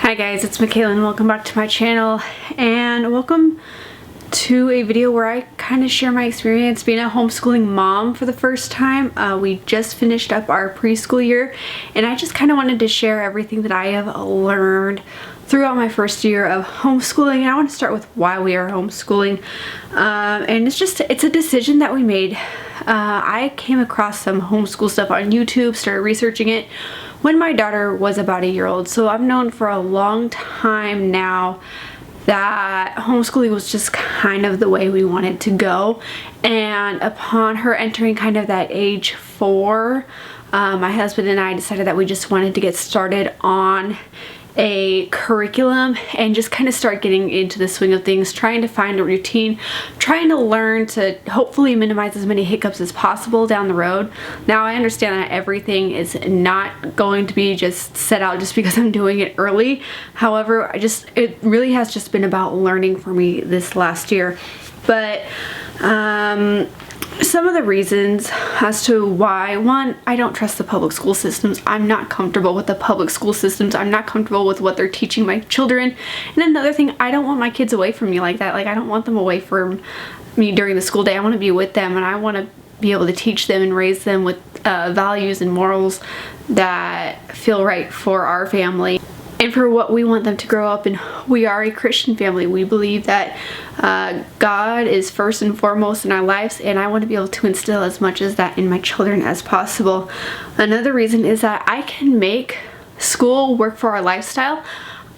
Hi guys, it's Michaela and welcome back to my channel, and welcome to a video where I kind of share my experience being a homeschooling mom for the first time. We just finished up our preschool year, and I just kind of wanted to share everything that I have learned throughout my first year of homeschooling. And I want to start with why we are homeschooling, and it's a decision that we made. I came across some homeschool stuff on YouTube, started researching it when my daughter was about a year old. So I've known for a long time now that homeschooling was just kind of the way we wanted to go. And upon her entering kind of that age 4, my husband and I decided that we just wanted to get started on a curriculum and just kind of start getting into the swing of things, trying to find a routine, trying to learn to hopefully minimize as many hiccups as possible down the road. Now I understand that everything is not going to be just set out just because I'm doing it early. However, it really has just been about learning for me this last year. But some of the reasons as to why: one, I don't trust the public school systems. I'm not comfortable with the public school systems. I'm not comfortable with what they're teaching my children. And another thing, I don't want my kids away from me like that. Like, I don't want them away from me during the school day. I want to be with them, and I want to be able to teach them and raise them with values and morals that feel right for our family and for what we want them to grow up in. We are a Christian family. We believe that God is first and foremost in our lives, and I want to be able to instill as much as that in my children as possible. Another reason is that I can make school work for our lifestyle.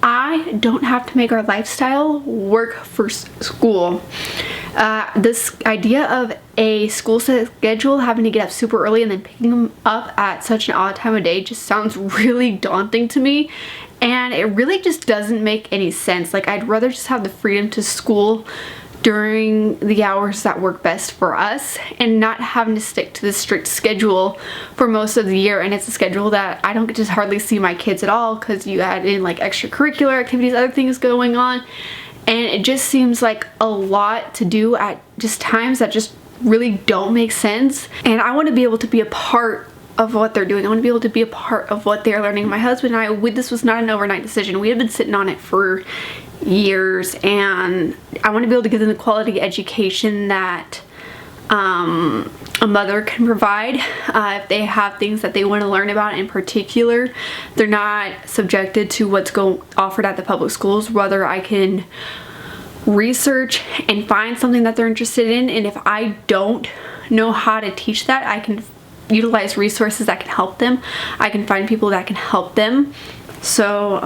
I don't have to make our lifestyle work for school. This idea of a school schedule, having to get up super early and then picking them up at such an odd time of day, just sounds really daunting to me. And it really just doesn't make any sense. Like, I'd rather just have the freedom to school during the hours that work best for us and not having to stick to the strict schedule for most of the year. And it's a schedule that I don't get to hardly see my kids at all, because you add in like extracurricular activities, other things going on, and it just seems like a lot to do at just times that just really don't make sense. And I want to be able to be a part of what they're doing. I want to be able to be a part of what they're learning. My husband and I, this was not an overnight decision. We had been sitting on it for years, and I want to be able to give them the quality education that a mother can provide. If they have things that they want to learn about in particular, they're not subjected to what's offered at the public schools. Rather, I can research and find something that they're interested in, and if I don't know how to teach that, I can utilize resources that can help them. I can find people that can help them. So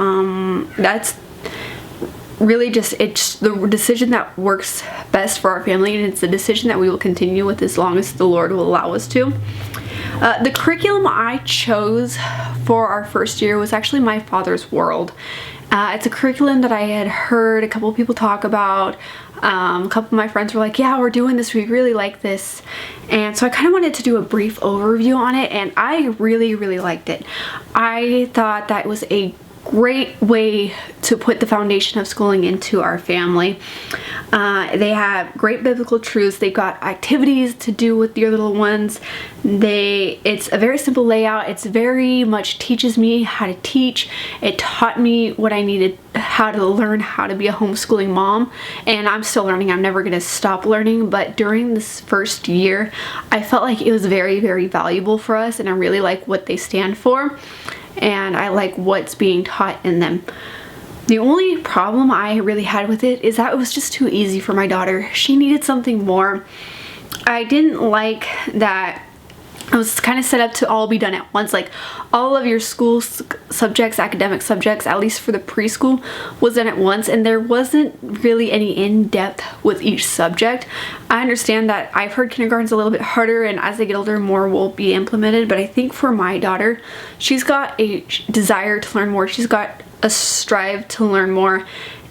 that's really it's the decision that works best for our family, and it's a decision that we will continue with as long as the Lord will allow us to. The curriculum I chose for our first year was actually My Father's World. It's a curriculum that I had heard a couple of people talk about. A couple of my friends were like, yeah, we're doing this, we really like this. And so I kind of wanted to do a brief overview on it, and I really liked it. I thought that was a great way to put the foundation of schooling into our family. They have great biblical truths. They've got activities to do with your little ones. It's a very simple layout. It's very much teaches me how to teach. It taught me what I needed, how to learn how to be a homeschooling mom, and I'm still learning. I'm never going to stop learning, but during this first year, I felt like it was very valuable for us, and I really like what they stand for, and I like what's being taught in them. The only problem I really had with it is that it was just too easy for my daughter. She needed something more. I didn't like that it was kind of set up to all be done at once. Like, all of your school subjects, academic subjects, at least for the preschool, was done at once, and there wasn't really any in-depth with each subject. I understand that I've heard kindergarten's a little bit harder, and as they get older, more will be implemented, but I think for my daughter, she's got a desire to learn more. She's got a strive to learn more,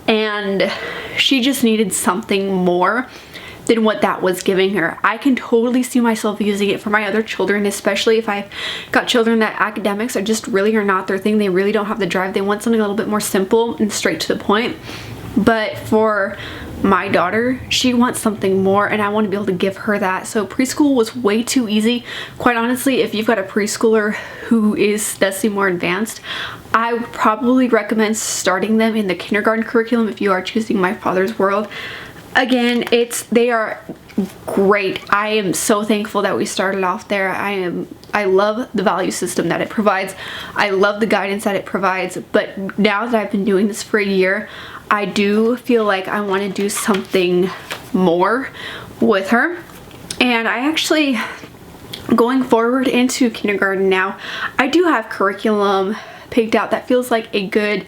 and she just needed something more than what that was giving her. I can totally see myself using it for my other children, especially if I've got children that academics are not their thing. They really don't have the drive. They want something a little bit more simple and straight to the point. But for my daughter, she wants something more, and I want to be able to give her that. So preschool was way too easy. Quite honestly, if you've got a preschooler who does seem more advanced, I would probably recommend starting them in the kindergarten curriculum if you are choosing My Father's World. Again, they are great. I am so thankful that we started off there. I love the value system that it provides. I love the guidance that it provides. But now that I've been doing this for a year, I do feel like I want to do something more with her. And I actually, going forward into kindergarten now, I do have curriculum picked out that feels like a good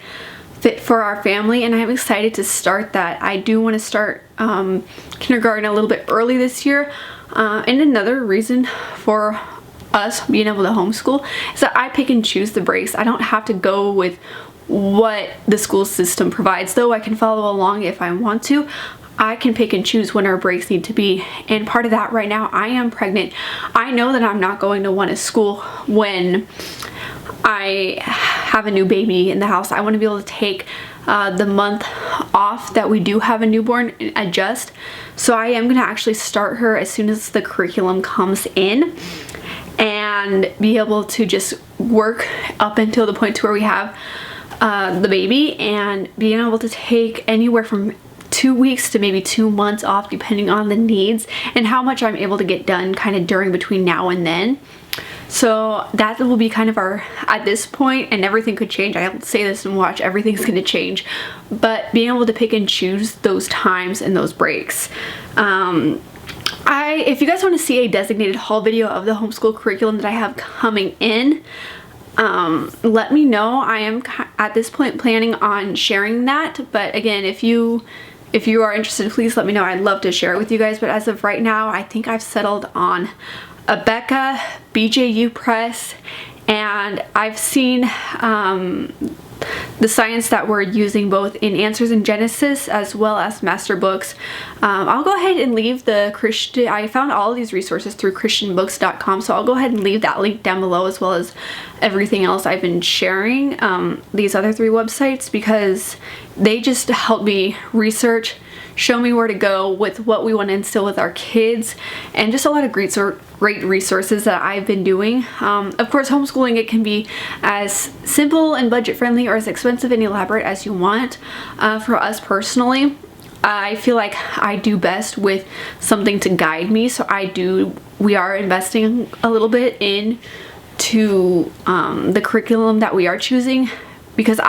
fit for our family, and I'm excited to start that. I do want to start kindergarten a little bit early this year, and another reason for us being able to homeschool is that I pick and choose the breaks. I don't have to go with what the school system provides, though I can follow along if I want to. I can pick and choose when our breaks need to be, and part of that right now, I am pregnant. I know that I'm not going to want to school when I have a new baby in the house. I want to be able to take the month off that we do have a newborn and adjust. So I am going to actually start her as soon as the curriculum comes in and be able to just work up until the point to where we have the baby, and being able to take anywhere from 2 weeks to maybe 2 months off depending on the needs and how much I'm able to get done kind of during between now and then. So that will be kind of our, at this point, and everything could change. I say this and watch, everything's going to change. But being able to pick and choose those times and those breaks. If you guys want to see a designated haul video of the homeschool curriculum that I have coming in, let me know. I am at this point planning on sharing that. But again, if you are interested, please let me know. I'd love to share it with you guys. But as of right now, I think I've settled on Abeka, BJU Press, and I've seen the science that we're using both in Answers in Genesis as well as master books. I'll go ahead and leave I found all of these resources through christianbooks.com, so I'll go ahead and leave that link down below, as well as everything else I've been sharing, these other 3 websites, because they just help me research, show me where to go with what we want to instill with our kids, and just a lot of great resources that I've been doing. Of course, homeschooling, it can be as simple and budget friendly or as expensive and elaborate as you want. For us personally, I feel like I do best with something to guide me, so we are investing a little bit into the curriculum that we are choosing, because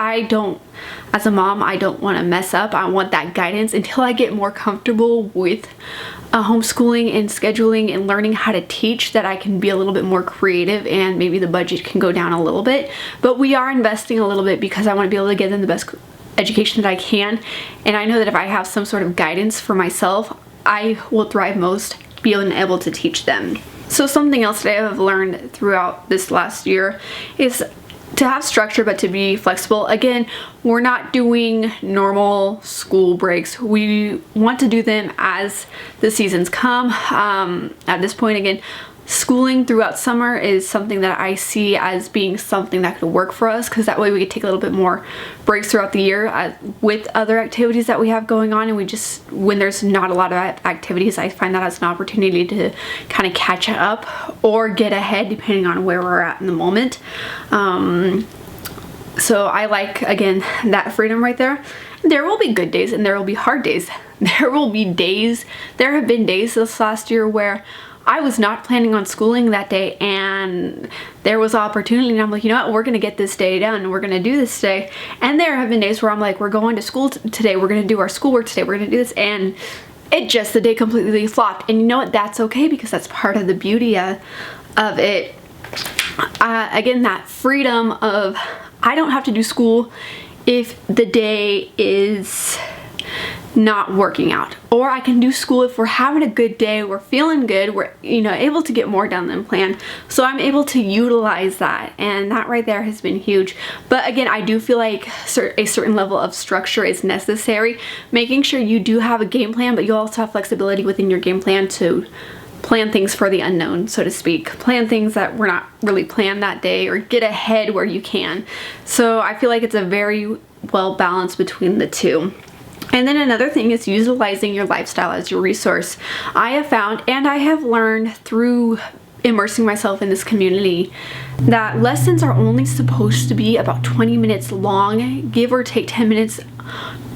as a mom, I don't want to mess up. I want that guidance until I get more comfortable with homeschooling and scheduling and learning how to teach, that I can be a little bit more creative and maybe the budget can go down a little bit. But we are investing a little bit because I want to be able to give them the best education that I can. And I know that if I have some sort of guidance for myself, I will thrive most being able to teach them. So something else that I have learned throughout this last year is to have structure, but to be flexible. Again, we're not doing normal school breaks. We want to do them as the seasons come. At this point, again, schooling throughout summer is something that I see as being something that could work for us, because that way we could take a little bit more breaks throughout the year with other activities that we have going on. And when there's not a lot of activities, I find that as an opportunity to kind of catch up or get ahead depending on where we're at in the moment. So I like, again, that freedom right there. There will be good days and there will be hard days. There have been days this last year where I was not planning on schooling that day, and there was opportunity, and I'm like, you know what, we're gonna get this day done, we're gonna do this today. And there have been days where I'm like, we're going to school today, we're gonna do our schoolwork today, we're gonna do this, and the day completely flopped. And you know what, that's okay, because that's part of the beauty of it. Again, that freedom of, I don't have to do school if the day is not working out, or I can do school if we're having a good day, we're feeling good, we're able to get more done than planned. So I'm able to utilize that, and that right there has been huge. But again, I do feel like a certain level of structure is necessary, making sure you do have a game plan, but you also have flexibility within your game plan to plan things for the unknown, so to speak. Plan things that were not really planned that day, or get ahead where you can. So I feel like it's a very well balanced between the two. And then another thing is utilizing your lifestyle as your resource. I have found, and I have learned through immersing myself in this community, that lessons are only supposed to be about 20 minutes long, give or take 10 minutes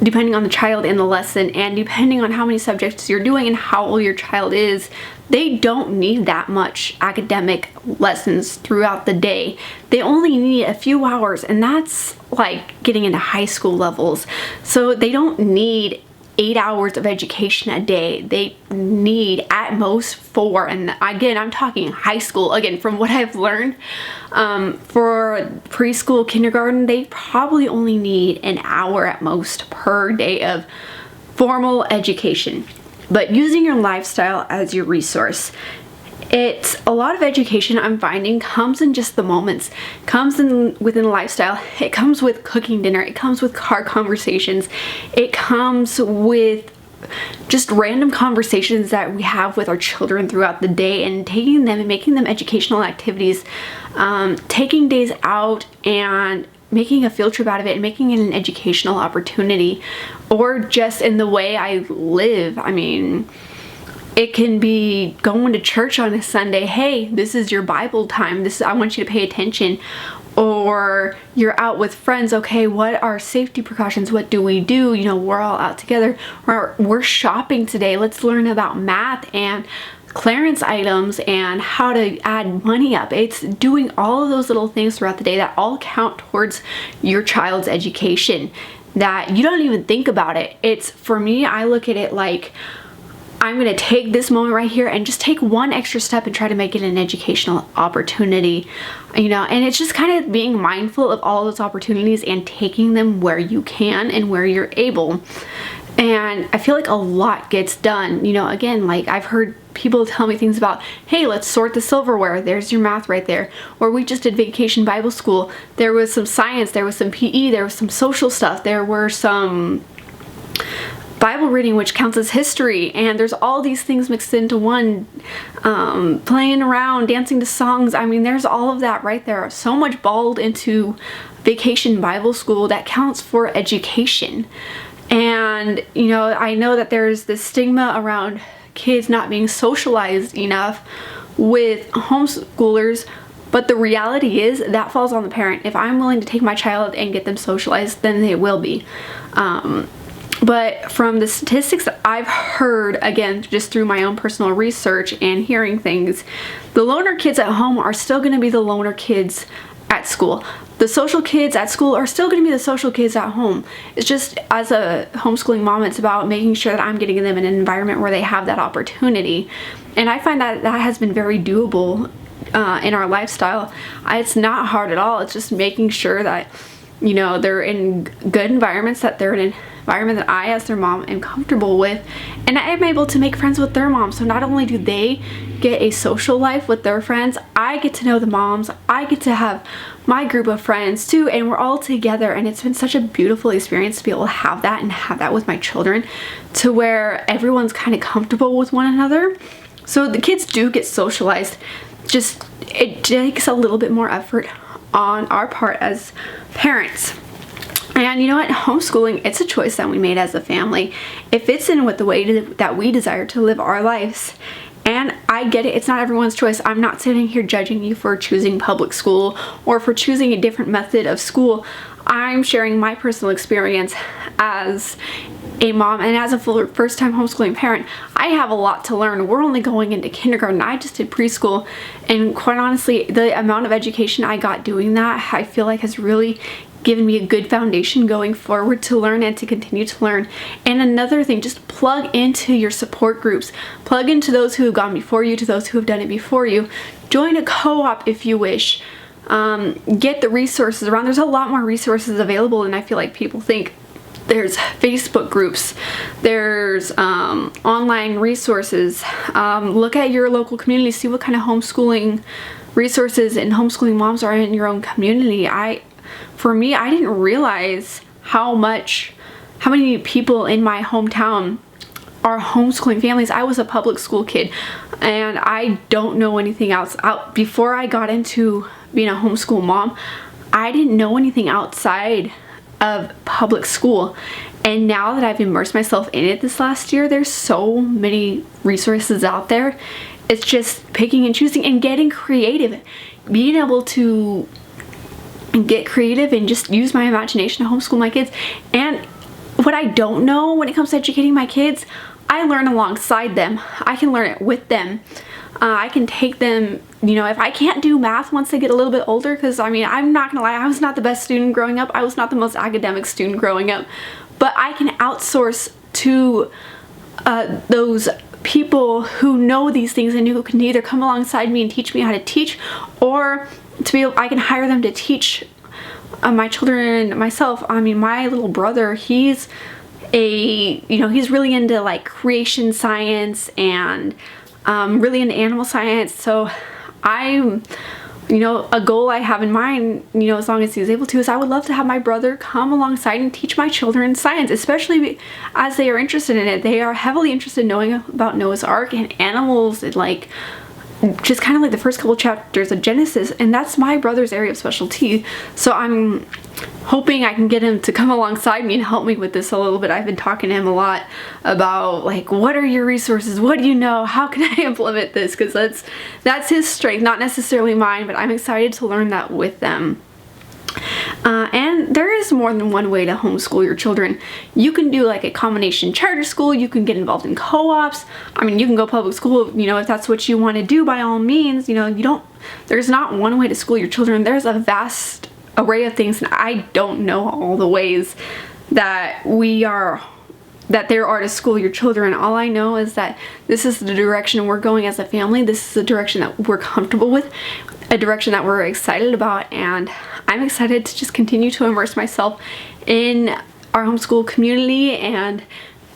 depending on the child in the lesson, and depending on how many subjects you're doing and how old your child is. They don't need that much academic lessons throughout the day. They only need a few hours, and that's like getting into high school levels. So they don't need 8 hours of education a day. They need at most 4. And again, I'm talking high school. Again, from what I've learned, for preschool, kindergarten, they probably only need an hour at most per day of formal education. But using your lifestyle as your resource. It's a lot of education I'm finding comes in just the moments, comes in within the lifestyle. It comes with cooking dinner, it comes with car conversations, it comes with just random conversations that we have with our children throughout the day, and taking them and making them educational activities, taking days out and making a field trip out of it and making it an educational opportunity, or just in the way I live. I mean, it can be going to church on a Sunday. Hey, this is your Bible time. I want you to pay attention. Or you're out with friends. Okay, what are safety precautions? What do we do? You know, we're all out together. We're shopping today. Let's learn about math and clearance items and how to add money up. It's doing all of those little things throughout the day that all count towards your child's education, that you don't even think about it. It's, for me, I look at it like, I'm going to take this moment right here and just take one extra step and try to make it an educational opportunity, you know, and it's just kind of being mindful of all those opportunities and taking them where you can and where you're able. And I feel like a lot gets done, you know. Again, like, I've heard people tell me things about, hey, let's sort the silverware. There's your math right there. Or we just did vacation Bible school. There was some science, there was some PE, there was some social stuff, there were some Bible reading, which counts as history, and there's all these things mixed into one, playing around, dancing to songs. I mean, there's all of that right there. So much balled into vacation Bible school that counts for education. And, you know, I know that there's this stigma around kids not being socialized enough with homeschoolers, but the reality is that falls on the parent. If I'm willing to take my child and get them socialized, then they will be. But from the statistics that I've heard, again, just through my own personal research and hearing things, the loner kids at home are still going to be the loner kids at school. The social kids at school are still going to be the social kids at home. It's just, as a homeschooling mom, it's about making sure that I'm getting them in an environment where they have that opportunity. And I find that that has been very doable in our lifestyle. It's not hard at all. It's just making sure that, you know, they're in good environments, that they're in an environment that I, as their mom, am comfortable with, and I am able to make friends with their mom. So not only do they get a social life with their friends, I get to know the moms, I get to have my group of friends too, and we're all together. And it's been such a beautiful experience to be able to have that, and have that with my children, to where everyone's kind of comfortable with one another. So the kids do get socialized, just it takes a little bit more effort on our part as parents. And you know what? Homeschooling, it's a choice that we made as a family. It fits in with the way that we desire to live our lives. And I get it, it's not everyone's choice. I'm not sitting here judging you for choosing public school or for choosing a different method of school. I'm sharing my personal experience as a mom and as a first-time homeschooling parent. I have a lot to learn. We're only going into kindergarten. I just did preschool, and quite honestly, the amount of education I got doing that, I feel like has really given me a good foundation going forward to learn and to continue to learn. And another thing, just plug into your support groups. Plug into those who have gone before you, to those who have done it before you. Join a co-op if you wish. Get the resources around. There's a lot more resources available than I feel like people think. There's Facebook groups, there's online resources. Look at your local community, see what kind of homeschooling resources and homeschooling moms are in your own community. For me, I didn't realize how many people in my hometown are homeschooling families. I was a public school kid, and I don't know anything else. Before I got into being a homeschool mom, I didn't know anything outside of public school. And now that I've immersed myself in it this last year, there's so many resources out there. it's just picking and choosing and getting creative, being able to get creative and just use my imagination to homeschool my kids. And what I don't know when it comes to educating my kids, I learn alongside them. I can learn it with them. I can take them, you know, if I can't do math once they get a little bit older, because I mean, I'm not gonna lie, I was not the best student growing up. I was not the most academic student growing up, but I can outsource to those people who know these things and who can either come alongside me and teach me how to teach, or to be able, I can hire them to teach my children myself. I mean, my little brother, he's he's really into like creation science and really into animal science. So I'm, a goal I have in mind, as long as he's able to, is I would love to have my brother come alongside and teach my children science, especially as they are interested in it. They are heavily interested in knowing about Noah's Ark and animals and like just kind of like the first couple chapters of Genesis, and that's my brother's area of specialty. So I'm hoping I can get him to come alongside me and help me with this a little bit. I've been talking to him a lot about like, what are your resources? What do you know? How can I implement this? Because that's his strength, not necessarily mine, but I'm excited to learn that with them. And there is more than one way to homeschool your children. You can do like a combination charter school. You can get involved in co-ops. I mean, you can go public school, if that's what you want to do, by all means. There's not one way to school your children. There's a vast array of things, and I don't know all the ways that there are to school your children. All I know is that this is the direction we're going as a family. This is the direction that we're comfortable with, a direction that we're excited about, and I'm excited to just continue to immerse myself in our homeschool community and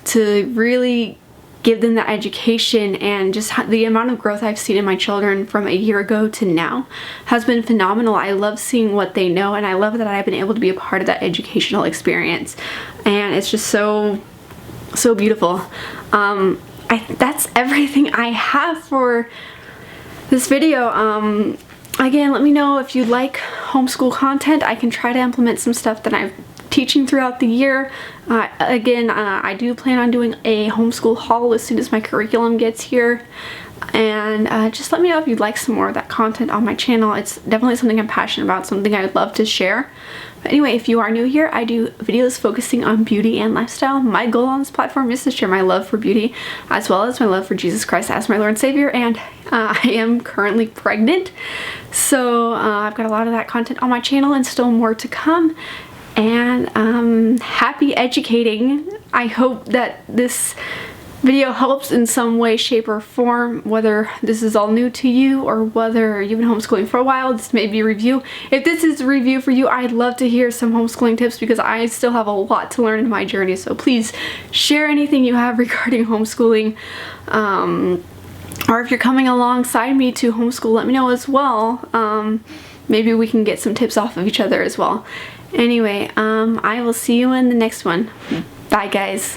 to really give them the education. And just the amount of growth I've seen in my children from a year ago to now has been phenomenal. I love seeing what they know, and I love that I've been able to be a part of that educational experience, and it's just so beautiful. That's everything I have for this video. Again, let me know if you'd like homeschool content. I can try to implement some stuff that I'm teaching throughout the year. I do plan on doing a homeschool haul as soon as my curriculum gets here. And just let me know if you'd like some more of that content on my channel. It's definitely something I'm passionate about, something I would love to share. But anyway, if you are new here, I do videos focusing on beauty and lifestyle. My goal on this platform is to share my love for beauty as well as my love for Jesus Christ as my Lord and Savior. And I am currently pregnant, so I've got a lot of that content on my channel and still more to come. And happy educating. I hope that this video helps in some way, shape, or form, whether this is all new to you or whether you've been homeschooling for a while. This may be a review. If this is a review for you, I'd love to hear some homeschooling tips because I still have a lot to learn in my journey. So please share anything you have regarding homeschooling. Or if you're coming alongside me to homeschool, let me know as well. Maybe we can get some tips off of each other as well. Anyway, I will see you in the next one. Bye, guys.